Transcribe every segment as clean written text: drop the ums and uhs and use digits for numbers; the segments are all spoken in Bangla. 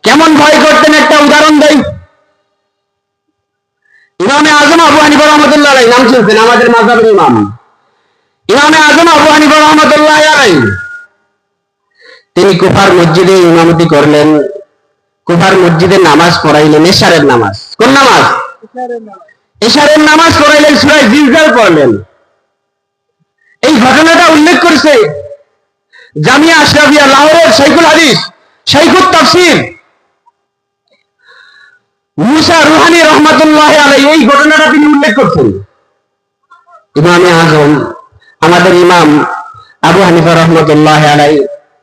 কেমন ভয় করতেন একটা উদাহরণ দেই। ইমামে আজম আবু হানিফা রহমতুল্লাহ আলাইহি নাম শুনছেন? আমাদের মাযহাবের ইমাম ইমামে আজম আবু হানিফা রহমতুল্লাহ আলাইহি তিনি কুফার মসজিদে ইমামতি করলেন। কুফার মসজিদে নামাজ পড়াইলেন, এশারের নামাজ। কোন নামাজ? এশারের নামাজ পড়াইলেন, সূরা জিলজাল পড়লেন। এই ঘটনাটা উল্লেখ করেছে জামিয়া আশরাফিয়া লাহোরের শাইখুল হাদিস, শাইখুত তাফসীর মুসা রুহানি রহমাতুল্লাহ আলাইহি এই ঘটনাটা তিনি উল্লেখ করছেন। ইমামে আজম আমাদের ইমাম আবু হানিফা রহমাতুল্লাহ আলাইহি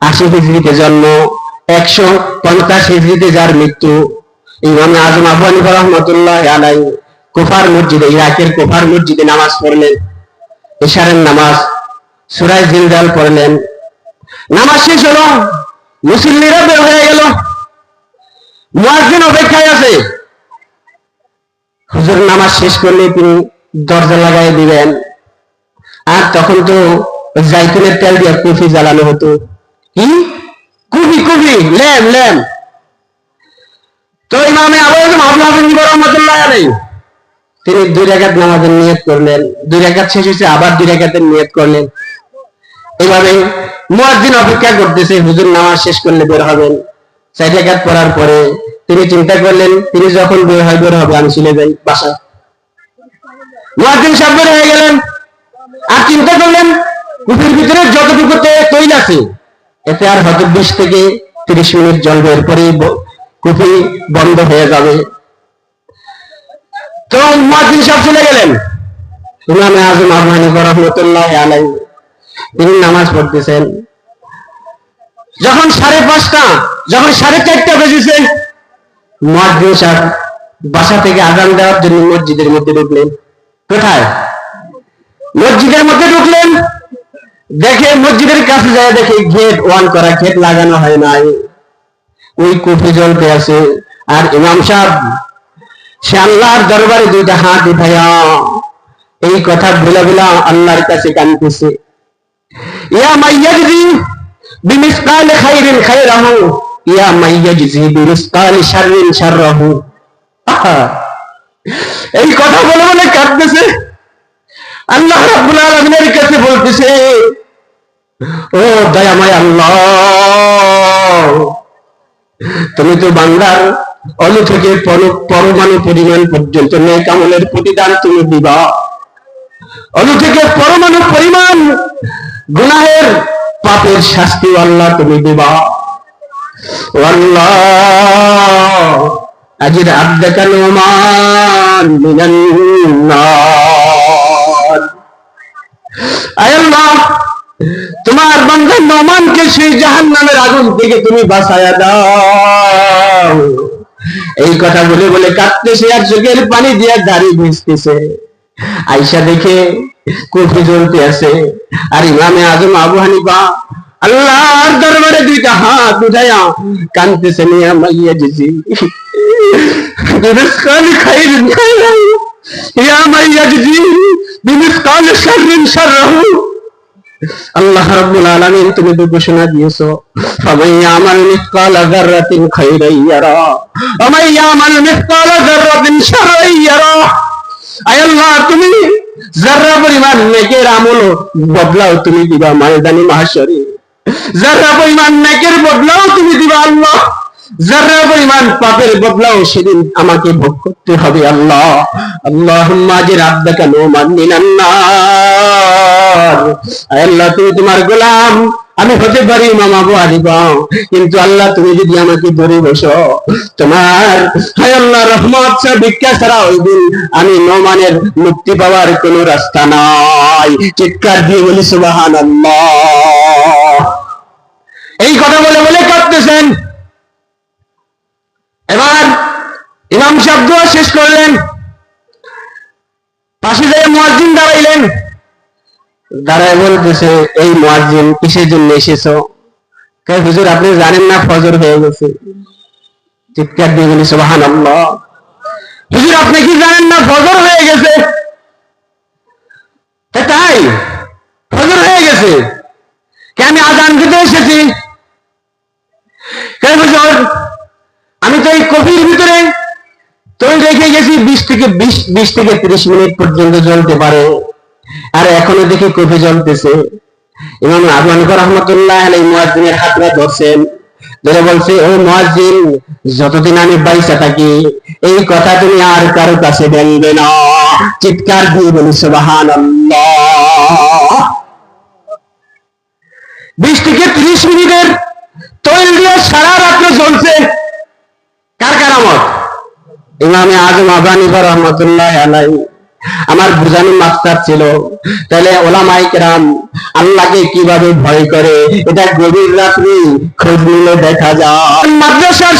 80 হিজরিতে জন্ম, 150 হিজরিতে যার মৃত্যু। ইমামে আজম আবু হানিফা রহমাতুল্লাহ আলাইহি কুফার মসজিদে, ইরাকের কুফার মসজিদে নামাজ পড়লেন, এশারের নামাজ, সূরা জিলজাল পড়লেন। নামাজ শেষ হলো, মুসল্লিরা বের হয়ে গেল, মুয়াজ্জিন অপেক্ষায় আছে। হুজুর নামাজ শেষ করলে তিনি দরজা লাগাই দিবেন। আর তখন তো জাইতুনের তেল দিয়ে কুফি জ্বালানো হতো। কি কুফি? কুফি ল্যাম্প, ল্যাম্প। তো ইমামে আবু হানিফা রহমাতুল্লাহ আলাইহি তিনি 2 রাকাত নামাজের নিয়ত করলেন। 2 রাকাত শেষ হয়েছে, আবার 2 রাকাতের নিয়ত করলেন। এইভাবে মুয়াজ্জিন অপেক্ষা করতেছে, হুজুর নামাজ শেষ করলে বের হবেন। 4 রাকাত পড়ার পরে তিনি চিন্তা করলেন, তিনি যখন বের হবে আমি চলে যাই বাসায়। মুয়াজ্জিন সাহেব বের হয়ে গেলেন, আর চিন্তা করলেন কুফির ভিতরে যতটুকু তৈল আছে এতে আর হয়তো 20 থেকে 30 মিনিট জ্বলবে, এরপরে কুফি বন্ধ হয়ে যাবে। তো মুয়াজ্জিন সাহেব চলে গেলেন। ইমামে আজম আবু হানিফা রহমাতুল্লাহ আলাইহি তিনি নামাজ পড়তেছেন। যখন 5:30, যখন 4:30 বেজেছে, মুয়াজ্জিন সাহেব বাসা থেকে আযান দেওয়ার জন্য মসজিদের মধ্যে ঢুকলেন। কোথায়? মসজিদের মধ্যে ঢুকলেন। দেখে মসজিদের কাছে যায়, দেখে গেট অন করা, গেট লাগানো হয় নাই, ওই কুফি জ্বলতে আছে। আর ইমাম সাহেব সে আল্লাহর দরবারে 2টা হাত উঠায়া এই কথা বলে বলে আল্লাহর কাছে কাঁদতেছে, ইয়া মাইয়াজি বিমিসকাল খাইরিন খাইরাহু, ইয়া মাইয়াজি বিমিসকাল শাররিন শাররাহু। এই কথা বলে বলে কাঁদতেছে। আল্লাহ রাব্বুল আলামিনের কাছে বলতেছে, ও দয়াময় আল্লাহ, তুমি তো বান্দার অণু থেকে পরমাণু পরিমাণ পর্যন্ত নেক আমলের প্রতিদান তুমি দিবা। অণু থেকে পরমাণু পরিমাণ গুনাহের পাপের শাস্তি আল্লাহ তুমি দিবা। আল্লাহ আজির আবদাকা নুমান মিনান নার, আয় আল্লাহ তোমার বান্দা নোমানকে সেই জাহান্নামের আগুন থেকে তুমি বাঁচায়া দাও। এই কথা বলে বলে কাঁদতেছে, আর চোখের পানি দিয়ে দাড়ি ভিজতেছে। আয়েশা দেখে কুফি জ্বলতে আছে, আর ইমামে আজম আবু হানিফা আল্লাহর দরবারে 2টা হাত উঠায়া কাঁদতেছে, ইয়া মাইয়াজি বিমিসকাল খাইরিন খাইরাহু, ইয়া মাইয়াজি বিমিসকাল শাররিন শাররাহু। আল্লাহ রাব্বুল আলামিন তুমি তো ঘোষণা দিয়েছো, ফামান ইয়ামাল মিসকালা যাররাতিন খাইরান ইয়ারা ওয়া মান ইয়ামাল মিসকালা যাররাতিন শাররান ইয়ারা। আয় আল্লাহ তুমি যারা পরিমাণ নেকের আমল বদলাও তুমি দিবা ময়দানে মাহশরে, যারা পরিমাণ নেকের বদলাও তুমি দিবা আল্লাহ, যারা পরিমাণ পাপের বদলাও সেদিন আমাকে ভোগ করতে হবে আল্লাহ। আল্লাহুম্মা আজির আবদাকা নুমান মিনান নার। আয় আল্লাহ তুমি তোমার গোলাম, আমি হতে পারি ইমাম আবু হানিফা, কিন্তু আল্লাহ তুমি যদি আমাকে ধরে বসো তোমার হায় আল্লাহ রহমত ছাড়া, ভিক্ষা ছাড়া ওই দিন আমি নোমানের মুক্তি পাওয়ার কোন রাস্তা নাই। চিৎকার দিয়ে বলি সুবহানাল্লাহ। এই কথা বলে বলে কাঁদতেছেন। এবার ইমাম সাহেব দোয়া শেষ করলেন, পাশে যেয়ে মুয়াজ্জিন দাঁড়াইলেন। দাঁড়ায় বলতেছে, এই মুয়াজ্জিন কিসের জন্য এসেছো? কয় হুজুর আপনি জানেন না ফজর হয়ে গেছে। চিৎকার দিয়ে বলি সুবহানাল্লাহ। হুজুর আপনি কি জানেন না ফজর হয়ে গেছে? তাই ফজর হয়ে গেছে, কে আমি আযান দিতে এসেছি। কয় হুজুর দেখে গেছি 20 থেকে 30 মিনিট পর্যন্ত জ্বলতে পারে, আর এখনো দেখি কফি জ্বলতেছে। ইমাম আবু হানিফা রাহমাতুল্লাহ আলাইহি মুয়াজ্জিনের হাতটা ধরছেন, ধরে বলছে, ও মুয়াজ্জিন, যতদিন আমি বাইসা থাকি এই কথা তুমি আর কারো কাছে বলবে না। চিৎকার দিয়ে বলি সুবহানাল্লাহ। 20 থেকে 30 মিনিটের তৈল দিয়ে সারা রাত্র জ্বলছে, কার কারামত? ইমামে আজম আবু হানিফা রাহমাতুল্লাহ আলাইহি। আমার বুঝানোর মাকসাদ ছিল, তাহলে ওলামায়ে কেরাম আল্লাহকে কিভাবে ভয় করে এটা গভীর রাত্রি খোঁজ নিলে দেখা যায়। মাদ্রাসার